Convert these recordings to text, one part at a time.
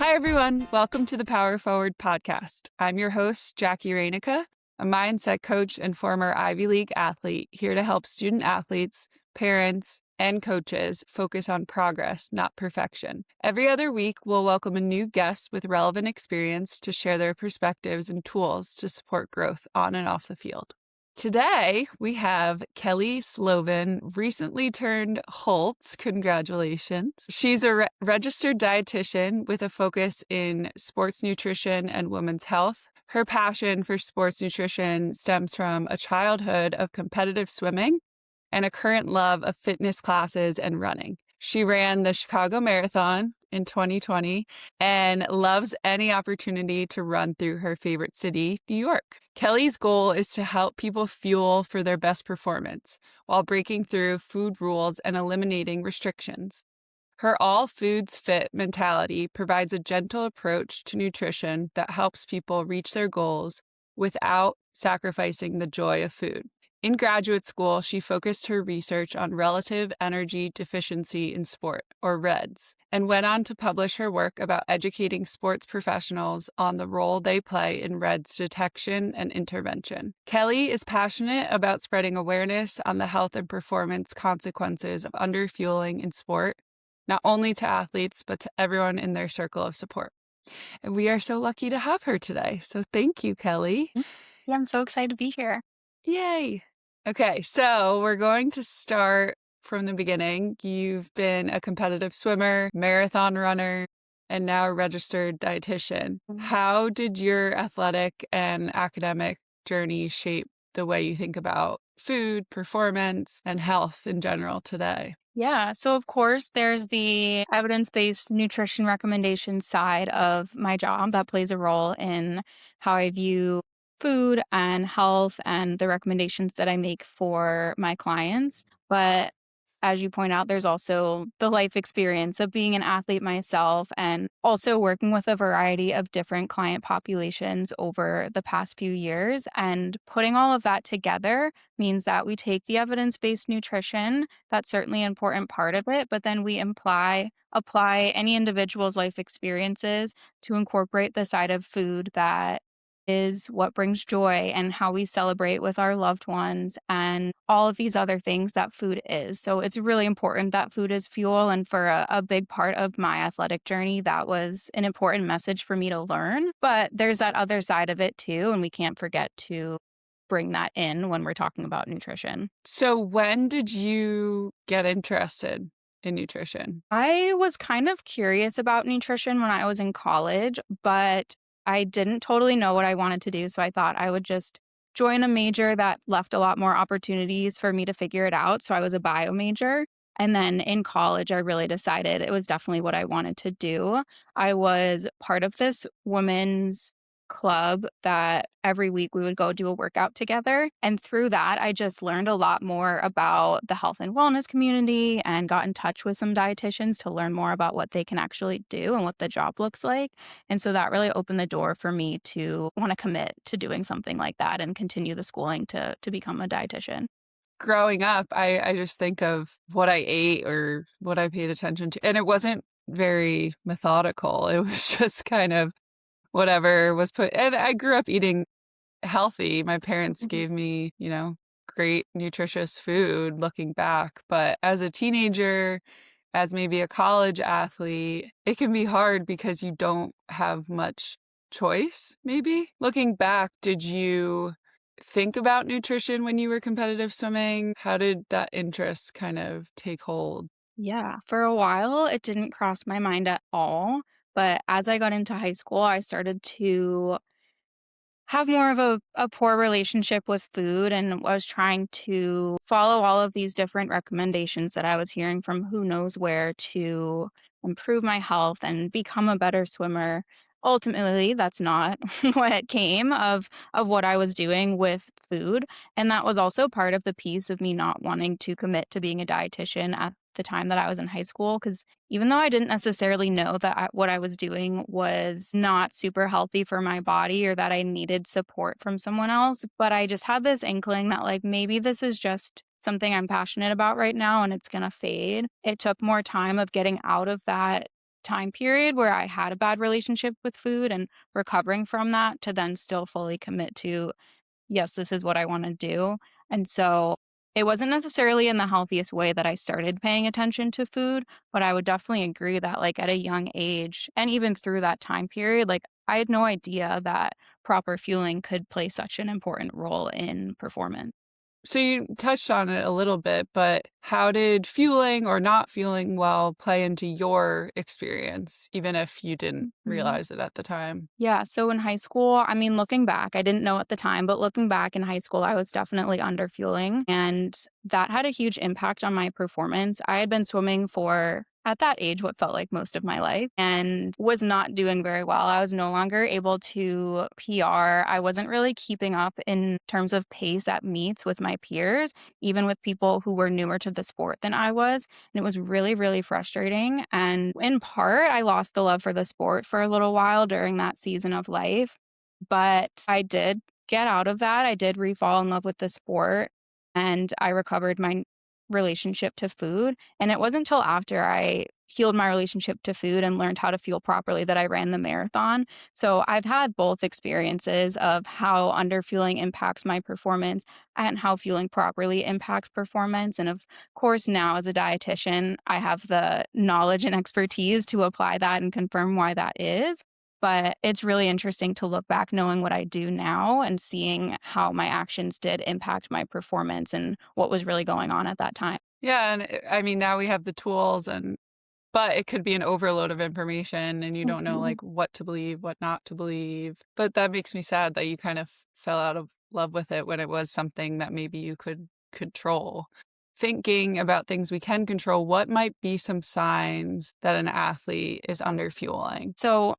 Hi, everyone. Welcome to the Power Forward podcast. I'm your host, Jackie Rainica, a mindset coach and former Ivy League athlete, here to help student athletes, parents, and coaches focus on progress, not perfection. Every other week, we'll welcome a new guest with relevant experience to share their perspectives and tools to support growth on and off the field. Today, we have Kelly Slovin, recently turned Holtz. Congratulations. She's a registered dietitian with a focus in sports nutrition and women's health. Her passion for sports nutrition stems from a childhood of competitive swimming and a current love of fitness classes and running. She ran the Chicago Marathon in 2020 and loves any opportunity to run through her favorite city, New York. Kelly's goal is to help people fuel for their best performance while breaking through food rules and eliminating restrictions. Her all foods fit mentality provides a gentle approach to nutrition that helps people reach their goals without sacrificing the joy of food. In graduate school, she focused her research on relative energy deficiency in sport, or REDS, and went on to publish her work about educating sports professionals on the role they play in REDS detection and intervention. Kelly is passionate about spreading awareness on the health and performance consequences of underfueling in sport, not only to athletes, but to everyone in their circle of support. And we are so lucky to have her today. So thank you, Kelly. Yeah, I'm so excited to be here. Yay. Okay, so we're going to start from the beginning. You've been a competitive swimmer, marathon runner, and now a registered dietitian. How did your athletic and academic journey shape the way you think about food, performance, and health in general today? Yeah, so of course, there's the evidence-based nutrition recommendation side of my job that plays a role in how I view food and health and the recommendations that I make for my clients. But as you point out, there's also the life experience of being an athlete myself and also working with a variety of different client populations over the past few years. And putting all of that together means that we take the evidence-based nutrition, that's certainly an important part of it, but then we apply any individual's life experiences to incorporate the side of food that is what brings joy and how we celebrate with our loved ones and all of these other things that food is. So it's really important that food is fuel. And for a big part of my athletic journey, that was an important message for me to learn. But there's that other side of it too. And we can't forget to bring that in when we're talking about nutrition. So when did you get interested in nutrition? I was kind of curious about nutrition when I was in college, but I didn't totally know what I wanted to do. So I thought I would just join a major that left a lot more opportunities for me to figure it out. So I was a bio major. And then in college, I really decided it was definitely what I wanted to do. I was part of this women's club that every week we would go do a workout together. And through that, I just learned a lot more about the health and wellness community and got in touch with some dietitians to learn more about what they can actually do and what the job looks like. And so that really opened the door for me to want to commit to doing something like that and continue the schooling to become a dietitian. Growing up, I just think of what I ate or what I paid attention to, and it wasn't very methodical. It was just kind of whatever was put. And I grew up eating healthy. My parents gave me, great nutritious food looking back. But as a teenager, as maybe a college athlete, it can be hard because you don't have much choice, maybe. Looking back, did you think about nutrition when you were competitive swimming? How did that interest kind of take hold? Yeah, for a while, it didn't cross my mind at all. But as I got into high school, I started to have more of a poor relationship with food and was trying to follow all of these different recommendations that I was hearing from who knows where to improve my health and become a better swimmer. Ultimately, that's not what came of what I was doing with food. And that was also part of the piece of me not wanting to commit to being a dietitian at the time that I was in high school. Because even though I didn't necessarily know that what I was doing was not super healthy for my body or that I needed support from someone else, but I just had this inkling that like maybe this is just something I'm passionate about right now and it's going to fade. It took more time of getting out of that time period where I had a bad relationship with food and recovering from that to then still fully commit to, yes, this is what I want to do. And so it wasn't necessarily in the healthiest way that I started paying attention to food, but I would definitely agree that, like, at a young age and even through that time period, like, I had no idea that proper fueling could play such an important role in performance. So you touched on it a little bit, but how did fueling or not feeling well play into your experience, even if you didn't Mhm. realize it at the time? Yeah, so in high school, I mean, looking back, I didn't know at the time, but looking back in high school, I was definitely underfueling, and that had a huge impact on my performance. I had been swimming for, at that age, what felt like most of my life, and was not doing very well. I was no longer able to PR. I wasn't really keeping up in terms of pace at meets with my peers, even with people who were newer to the sport than I was. And it was really, really frustrating. And in part, I lost the love for the sport for a little while during that season of life. But I did get out of that. I did re-fall in love with the sport and I recovered my relationship to food. And it wasn't until after I healed my relationship to food and learned how to fuel properly that I ran the marathon. So I've had both experiences of how underfueling impacts my performance and how fueling properly impacts performance. And of course, now as a dietitian, I have the knowledge and expertise to apply that and confirm why that is. But it's really interesting to look back knowing what I do now and seeing how my actions did impact my performance and what was really going on at that time. Yeah, and I mean, now we have the tools but it could be an overload of information and you don't know Mhm. like what to believe, what not to believe. But that makes me sad that you kind of fell out of love with it when it was something that maybe you could control. Thinking about things we can control, what might be some signs that an athlete is under fueling? So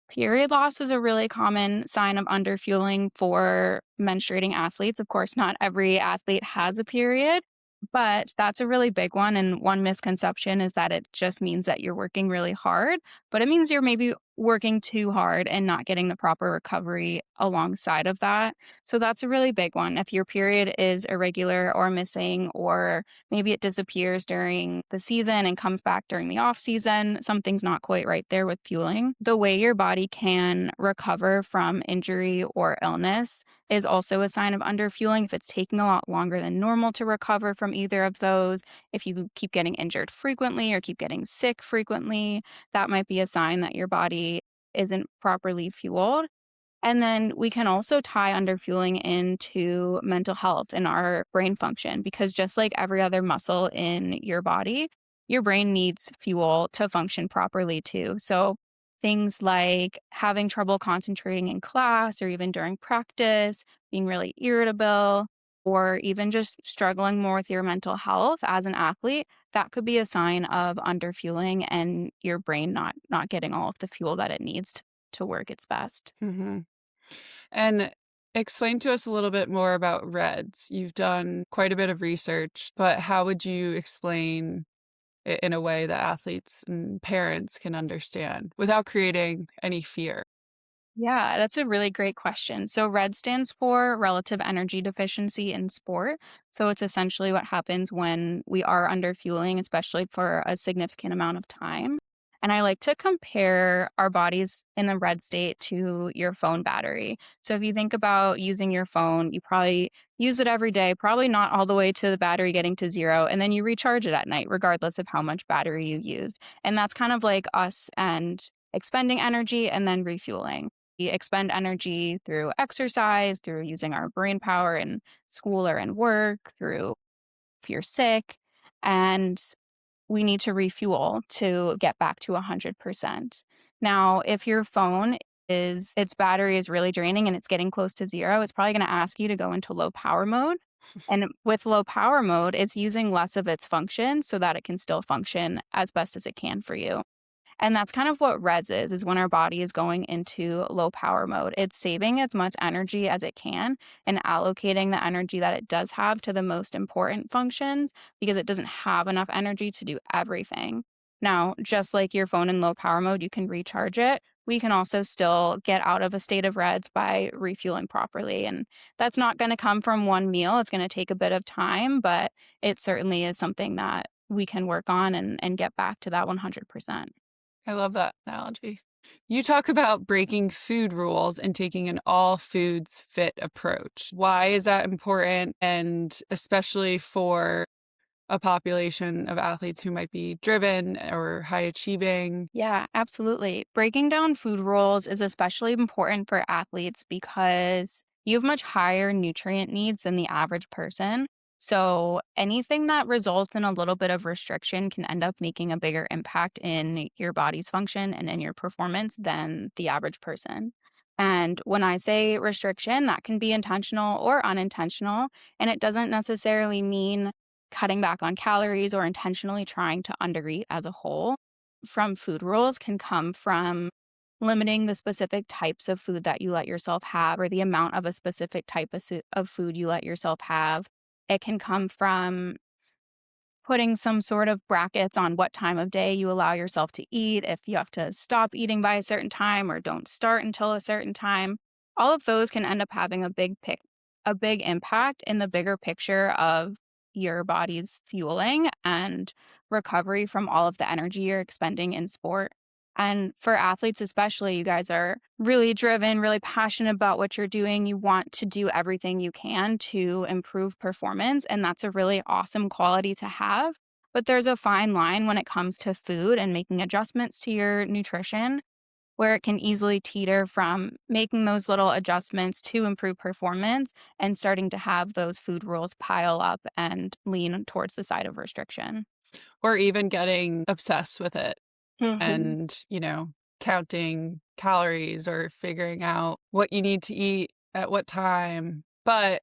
period loss is a really common sign of underfueling for menstruating athletes. Of course, not every athlete has a period, but that's a really big one. And one misconception is that it just means that you're working really hard, but it means you're maybe working too hard and not getting the proper recovery alongside of that. So that's a really big one. If your period is irregular or missing, or maybe it disappears during the season and comes back during the off season, something's not quite right there with fueling. The way your body can recover from injury or illness is also a sign of underfueling. If it's taking a lot longer than normal to recover from either of those, if you keep getting injured frequently or keep getting sick frequently, that might be a sign that your body isn't properly fueled. And then we can also tie underfueling into mental health and our brain function because just like every other muscle in your body, your brain needs fuel to function properly too. So things like having trouble concentrating in class or even during practice, being really irritable, or even just struggling more with your mental health as an athlete, that could be a sign of underfueling and your brain not getting all of the fuel that it needs to work its best. Hmm. And explain to us a little bit more about REDS. You've done quite a bit of research, but how would you explain it in a way that athletes and parents can understand without creating any fear? Yeah, that's a really great question. So, RED stands for relative energy deficiency in sport. So, it's essentially what happens when we are under fueling, especially for a significant amount of time. And I like to compare our bodies in the red state to your phone battery. So, if you think about using your phone, you probably use it every day, probably not all the way to the battery getting to zero, and then you recharge it at night, regardless of how much battery you used. And that's kind of like us and expending energy and then refueling. We expend energy through exercise, through using our brain power in school or in work, through if you're sick, and we need to refuel to get back to 100%. Now, if your phone is its battery is really draining and it's getting close to zero, it's probably going to ask you to go into low power mode. And with low power mode, it's using less of its function so that it can still function as best as it can for you. And that's kind of what RES is when our body is going into low power mode. It's saving as much energy as it can and allocating the energy that it does have to the most important functions because it doesn't have enough energy to do everything. Now, just like your phone in low power mode, you can recharge it. We can also still get out of a state of REDS by refueling properly. And that's not going to come from one meal. It's going to take a bit of time, but it certainly is something that we can work on and get back to that 100%. I love that analogy. You talk about breaking food rules and taking an all foods fit approach. Why is that important? And especially for a population of athletes who might be driven or high achieving. Yeah, absolutely. Breaking down food rules is especially important for athletes because you have much higher nutrient needs than the average person. So anything that results in a little bit of restriction can end up making a bigger impact in your body's function and in your performance than the average person. And when I say restriction, that can be intentional or unintentional. And it doesn't necessarily mean cutting back on calories or intentionally trying to undereat as a whole. From food rules can come from limiting the specific types of food that you let yourself have or the amount of a specific type of food you let yourself have. It can come from putting some sort of brackets on what time of day you allow yourself to eat, if you have to stop eating by a certain time or don't start until a certain time. All of those can end up having a big impact in the bigger picture of your body's fueling and recovery from all of the energy you're expending in sport. And for athletes especially, you guys are really driven, really passionate about what you're doing. You want to do everything you can to improve performance, and that's a really awesome quality to have. But there's a fine line when it comes to food and making adjustments to your nutrition, where it can easily teeter from making those little adjustments to improve performance and starting to have those food rules pile up and lean towards the side of restriction. Or even getting obsessed with it Mhm. and, counting calories or figuring out what you need to eat at what time. But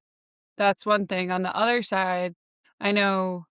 that's one thing. On the other side, I know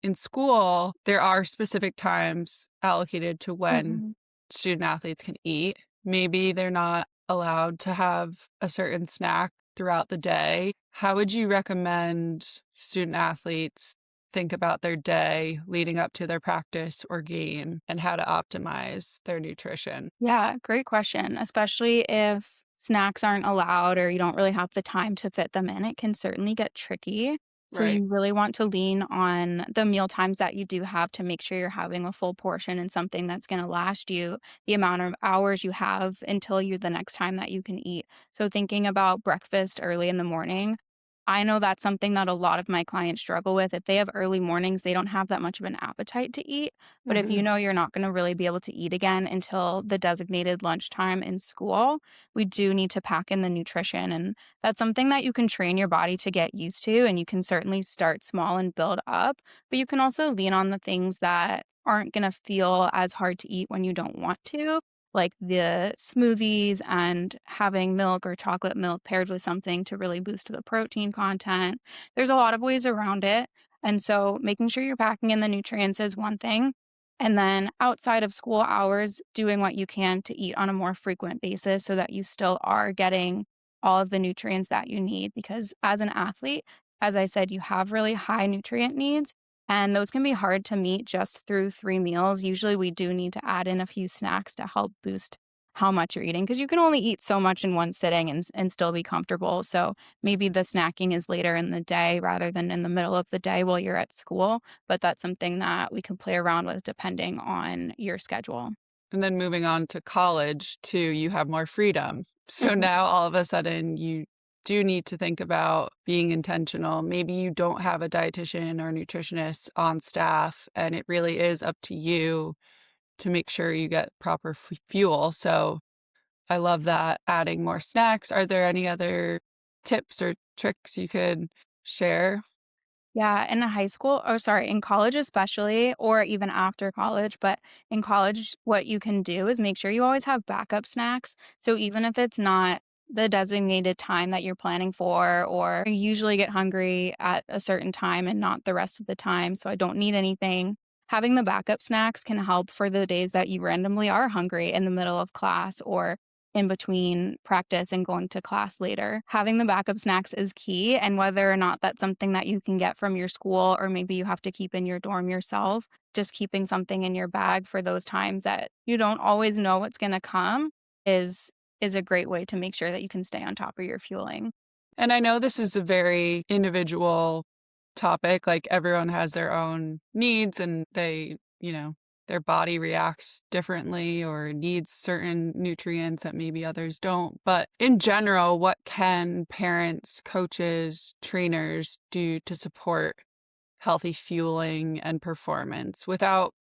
in school, there are specific times allocated to when Mhm. student athletes can eat. Maybe they're not allowed to have a certain snack throughout the day. How would you recommend student athletes think about their day leading up to their practice or game and how to optimize their nutrition? Yeah, great question. Especially if snacks aren't allowed or you don't really have the time to fit them in, it can certainly get tricky. So Right. you really want to lean on the meal times that you do have to make sure you're having a full portion and something that's going to last you the amount of hours you have until you the next time that you can eat. So thinking about breakfast early in the morning, I know that's something that a lot of my clients struggle with. If they have early mornings, they don't have that much of an appetite to eat. But if you Mhm. know you're not gonna really be able to eat again until the designated lunchtime in school, we do need to pack in the nutrition, and that's something that you can train your body to get used to, and you can certainly start small and build up, but you can also lean on the things that aren't gonna feel as hard to eat when you don't want to, like the smoothies and having milk or chocolate milk paired with something to really boost the protein content. There's a lot of ways around it, and so making sure you're packing in the nutrients is one thing. And then outside of school hours, doing what you can to eat on a more frequent basis so that you still are getting all of the nutrients that you need. Because as an athlete, as I said, you have really high nutrient needs, and those can be hard to meet just through 3 meals. Usually, we do need to add in a few snacks to help boost how much you're eating because you can only eat so much in one sitting and still be comfortable. So maybe the snacking is later in the day rather than in the middle of the day while you're at school, but that's something that we can play around with depending on your schedule. And then moving on to college too, you have more freedom. So Mhm. now all of a sudden you do need to think about being intentional. Maybe you don't have a dietitian or nutritionist on staff, and it really is up to you to make sure you get proper fuel. So I love that. Adding more snacks. Are there any other tips or tricks you could share? Yeah, in high school or sorry, in college especially, or even after college, but in college, what you can do is make sure you always have backup snacks. So even if it's not the designated time that you're planning for, or you usually get hungry at a certain time and not the rest of the time, so I don't need anything. Having the backup snacks can help for the days that you randomly are hungry in the middle of class or in between practice and going to class later. Having the backup snacks is key, and whether or not that's something that you can get from your school or maybe you have to keep in your dorm yourself, just keeping something in your bag for those times that you don't always know what's going to come is is a great way to make sure that you can stay on top of your fueling. And I know this is a very individual topic. Like everyone has their own needs and they, their body reacts differently or needs certain nutrients that maybe others don't. But in general, what can parents, coaches, trainers do to support healthy fueling and performance without,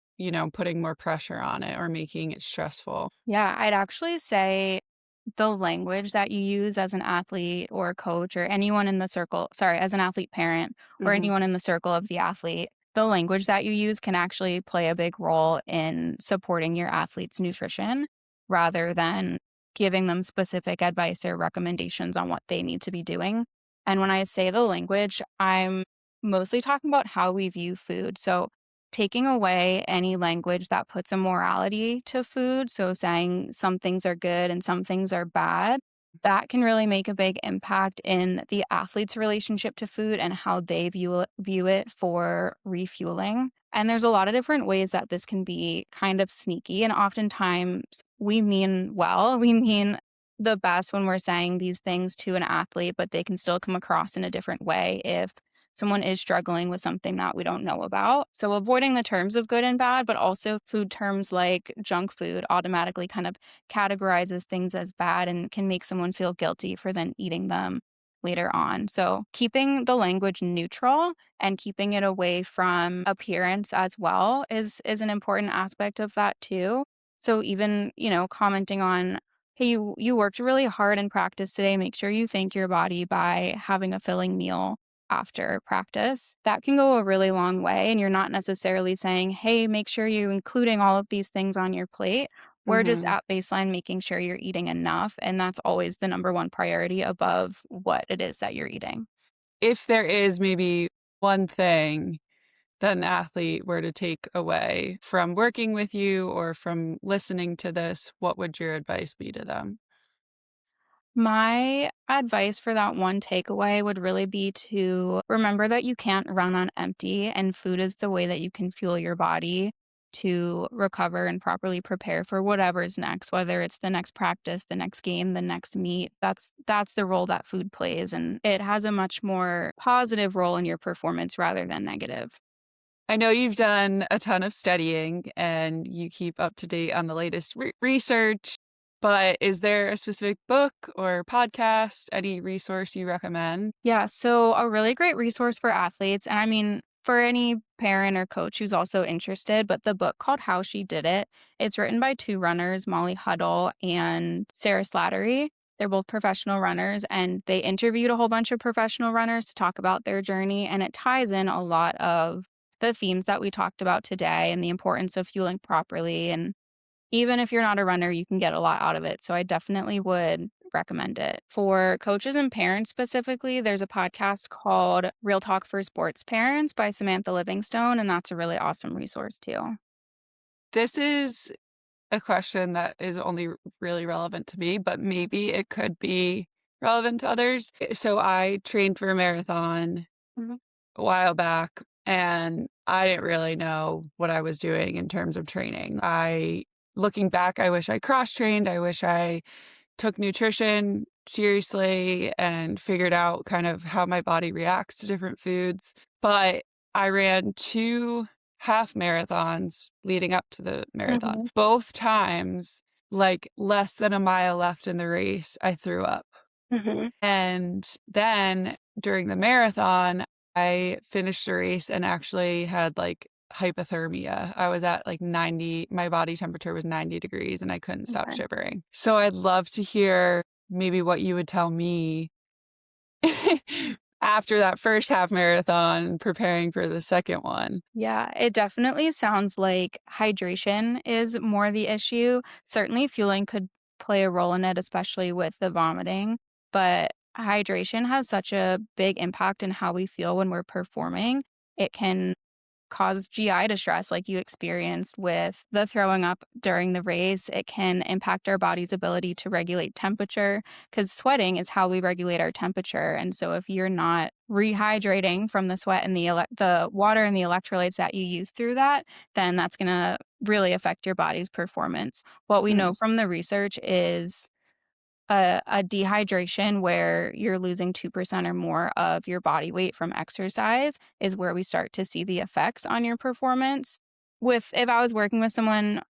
putting more pressure on it or making it stressful? Yeah, I'd actually say the language that you use as an athlete or a coach or anyone in the circle, sorry, as an athlete parent or Hmm. anyone in the circle of the athlete, the language that you use can actually play a big role in supporting your athlete's nutrition rather than giving them specific advice or recommendations on what they need to be doing. And when I say the language, I'm mostly talking about how we view food. So taking away any language that puts a morality to food, so saying some things are good and some things are bad, that can really make a big impact in the athlete's relationship to food and how they view it for refueling. And there's a lot of different ways that this can be kind of sneaky. And oftentimes we mean well, we mean the best when we're saying these things to an athlete, but they can still come across in a different way if someone is struggling with something that we don't know about. So avoiding the terms of good and bad, but also food terms like junk food automatically kind of categorizes things as bad and can make someone feel guilty for then eating them later on. So keeping the language neutral and keeping it away from appearance as well is an important aspect of that too. So even, commenting on, hey, you worked really hard in practice today, make sure you thank your body by having a filling meal after practice, that can go a really long way. And you're not necessarily saying, hey, make sure you're including all of these things on your plate. We're just Hmm. at baseline making sure you're eating enough. And that's always the number one priority above what it is that you're eating. If there is maybe one thing that an athlete were to take away from working with you or from listening to this, what would your advice be to them? My advice for that one takeaway would really be to remember that you can't run on empty, and food is the way that you can fuel your body to recover and properly prepare for whatever's next, whether it's the next practice, the next game, the next meet. That's the role that food plays, and it has a much more positive role in your performance rather than negative. I know you've done a ton of studying and you keep up to date on the latest research, but is there a specific book or podcast, any resource you recommend? Yeah, so a really great resource for athletes, and I mean, for any parent or coach who's also interested, but the book called How She Did It, it's written by two runners, Molly Huddle and Sarah Slattery. They're both professional runners, and they interviewed a whole bunch of professional runners to talk about their journey, and it ties in a lot of the themes that we talked about today and the importance of fueling properly. And even if you're not a runner, you can get a lot out of it. So I definitely would recommend it. For coaches and parents specifically, there's a podcast called Real Talk for Sports Parents by Samantha Livingstone, and that's a really awesome resource too. This is a question that is only really relevant to me, but maybe it could be relevant to others. So I trained for a marathon Mhm. a while back and I didn't really know what I was doing in terms of training. Looking back, I wish I cross trained. I wish I took nutrition seriously and figured out kind of how my body reacts to different foods. But I ran two half marathons leading up to the marathon. Mhm. Both times, like less than a mile left in the race, I threw up. Mhm. And then during the marathon, I finished the race and actually had like hypothermia. I was at like 90, my body temperature was 90 degrees and I couldn't stop Okay. shivering. So I'd love to hear maybe what you would tell me after that first half marathon, preparing for the second one. Yeah, it definitely sounds like hydration is more the issue. Certainly, fueling could play a role in it, especially with the vomiting. But hydration has such a big impact in how we feel when we're performing. It can cause GI distress like you experienced with the throwing up during the race. It can impact our body's ability to regulate temperature because sweating is how we regulate our temperature. And so if you're not rehydrating from the sweat and the water and the electrolytes that you use through that, then that's going to really affect your body's performance. What we know Mm. from the research is a dehydration where you're losing 2% or more of your body weight from exercise is where we start to see the effects on your performance. If I was working with someone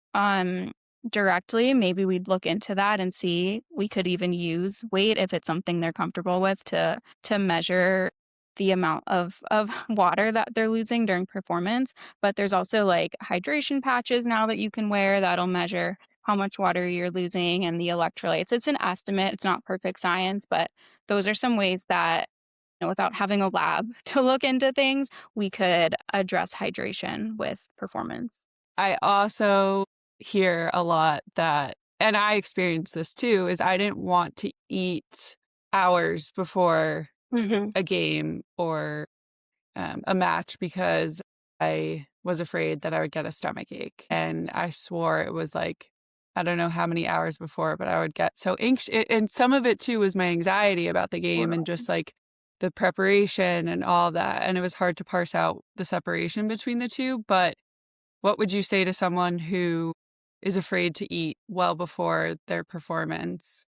directly, maybe we'd look into that and see we could even use weight if it's something they're comfortable with to measure the amount of water that they're losing during performance. But there's also like hydration patches now that you can wear that'll measure how much water you're losing and the electrolytes. It's an estimate, it's not perfect science, but those are some ways that without having a lab to look into things, we could address hydration with performance. I also hear a lot that, and I experienced this too, is I didn't want to eat hours before Mhm. a game or a match because I was afraid that I would get a stomach ache. And I swore it was like, I don't know how many hours before, but I would get so anxious. And some of it too was my anxiety about the game and just like the preparation and all that. And it was hard to parse out the separation between the two. But what would you say to someone who is afraid to eat well before their performance?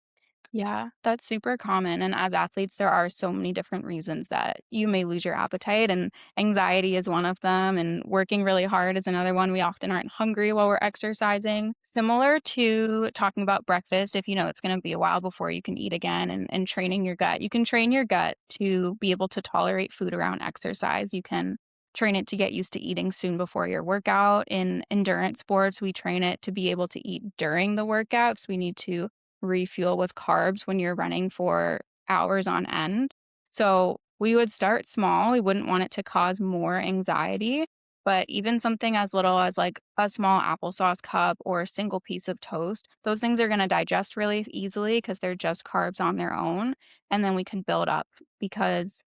Yeah, that's super common. And as athletes, there are so many different reasons that you may lose your appetite, and anxiety is one of them. And working really hard is another one. We often aren't hungry while we're exercising. Similar to talking about breakfast, if you know it's going to be a while before you can eat again, and training your gut. You can train your gut to be able to tolerate food around exercise. You can train it to get used to eating soon before your workout. In endurance sports, we train it to be able to eat during the workout. So we need to refuel with carbs when you're running for hours on end. So we would start small. We wouldn't want it to cause more anxiety. But even something as little as like a small applesauce cup or a single piece of toast, those things are going to digest really easily because they're just carbs on their own. And then we can build up because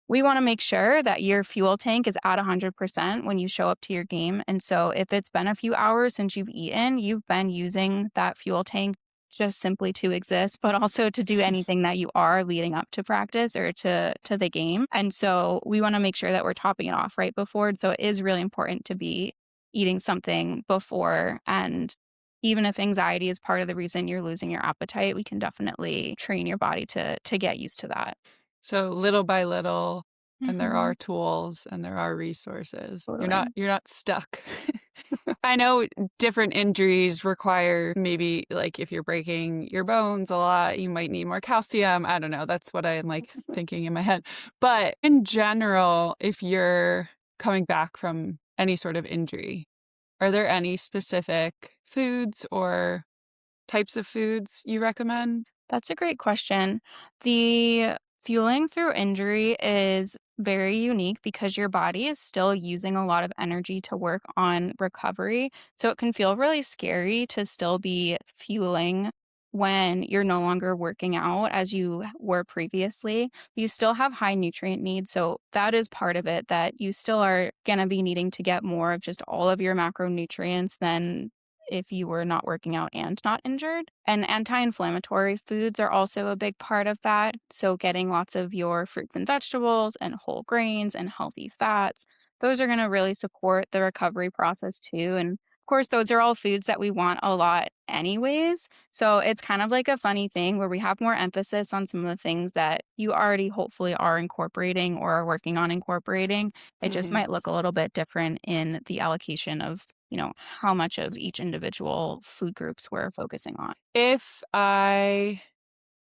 we wanna make sure that your fuel tank is at 100% when you show up to your game, and so if it's been a few hours since you've eaten, you've been using that fuel tank just simply to exist, but also to do anything that you are leading up to practice or to the game, and so we wanna make sure that we're topping it off right before, and so it is really important to be eating something before, and even if anxiety is part of the reason you're losing your appetite, we can definitely train your body to get used to that. So little by little, and there are Mhm. tools and there are resources. Totally. You're not stuck. I know different injuries require maybe like if you're breaking your bones a lot, you might need more calcium. I don't know. That's what I'm like thinking in my head. But in general, if you're coming back from any sort of injury, are there any specific foods or types of foods you recommend? That's a great question. The fueling through injury is very unique because your body is still using a lot of energy to work on recovery. So it can feel really scary to still be fueling when you're no longer working out as you were previously. You still have high nutrient needs. So that is part of it, that you still are going to be needing to get more of just all of your macronutrients than if you were not working out and not injured. And anti-inflammatory foods are also a big part of that. So getting lots of your fruits and vegetables and whole grains and healthy fats, those are going to really support the recovery process too. And of course, those are all foods that we want a lot anyways. So it's kind of like a funny thing where we have more emphasis on some of the things that you already hopefully are incorporating or are working on incorporating. It just Mhm. might look a little bit different in the allocation of how much of each individual food groups we're focusing on. If I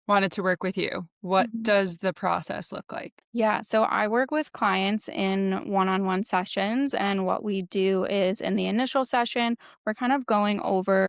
wanted to work with you, what Mhm. does the process look like? Yeah, so I work with clients in one-on-one sessions, and what we do is in the initial session, we're kind of going over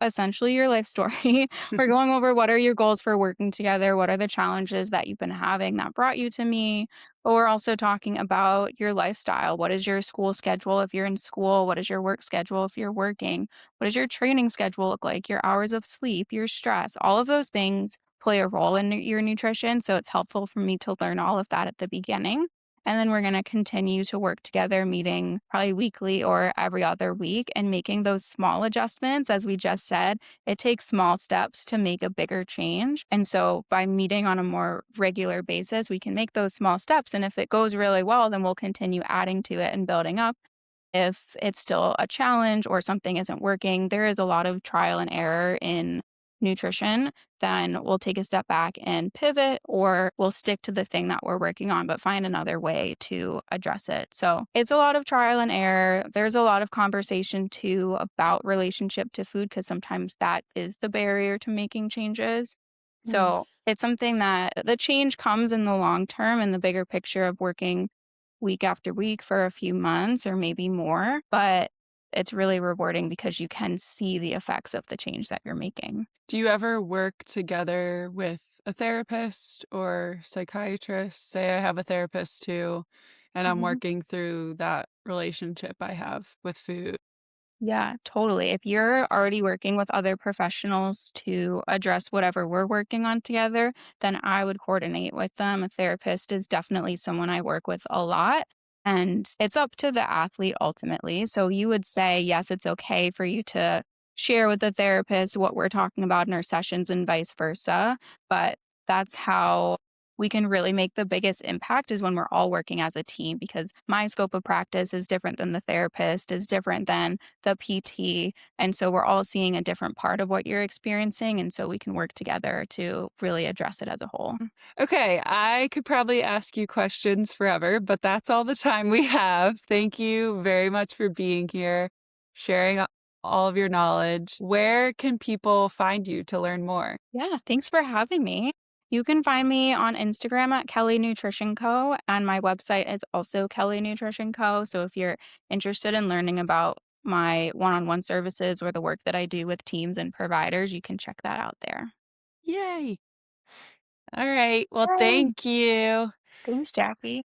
essentially your life story. We're going over what are your goals for working together, what are the challenges that you've been having that brought you to me. But we're also talking about your lifestyle. What is your school schedule if you're in school? What is your work schedule if you're working? What does your training schedule look like? Your hours of sleep, your stress, all of those things play a role in your nutrition. So it's helpful for me to learn all of that at the beginning. And then we're going to continue to work together, meeting probably weekly or every other week and making those small adjustments. As we just said, it takes small steps to make a bigger change. And so by meeting on a more regular basis, we can make those small steps. And if it goes really well, then we'll continue adding to it and building up. If it's still a challenge or something isn't working, there is a lot of trial and error in nutrition, then we'll take a step back and pivot, or we'll stick to the thing that we're working on, but find another way to address it. So it's a lot of trial and error. There's a lot of conversation too about relationship to food because sometimes that is the barrier to making changes. Mm. So it's something that the change comes in the long term and the bigger picture of working week after week for a few months or maybe more. But it's really rewarding because you can see the effects of the change that you're making. Do you ever work together with a therapist or psychiatrist? Say I have a therapist too, and I'm Mhm. working through that relationship I have with food. Yeah, totally. If you're already working with other professionals to address whatever we're working on together, then I would coordinate with them. A therapist is definitely someone I work with a lot, and it's up to the athlete ultimately. So you would say, yes, it's okay for you to share with the therapist what we're talking about in our sessions and vice versa. But that's how we can really make the biggest impact is when we're all working as a team because my scope of practice is different than the therapist, is different than the PT. And so we're all seeing a different part of what you're experiencing. And so we can work together to really address it as a whole. Okay, I could probably ask you questions forever, but that's all the time we have. Thank you very much for being here, sharing all of your knowledge. Where can people find you to learn more? Yeah, thanks for having me. You can find me on Instagram at Kelly Nutrition Co. And my website is also Kelly Nutrition Co. So if you're interested in learning about my one on one services or the work that I do with teams and providers, you can check that out there. Yay. All right. Well, Yay. thank you. Thanks, Jackie.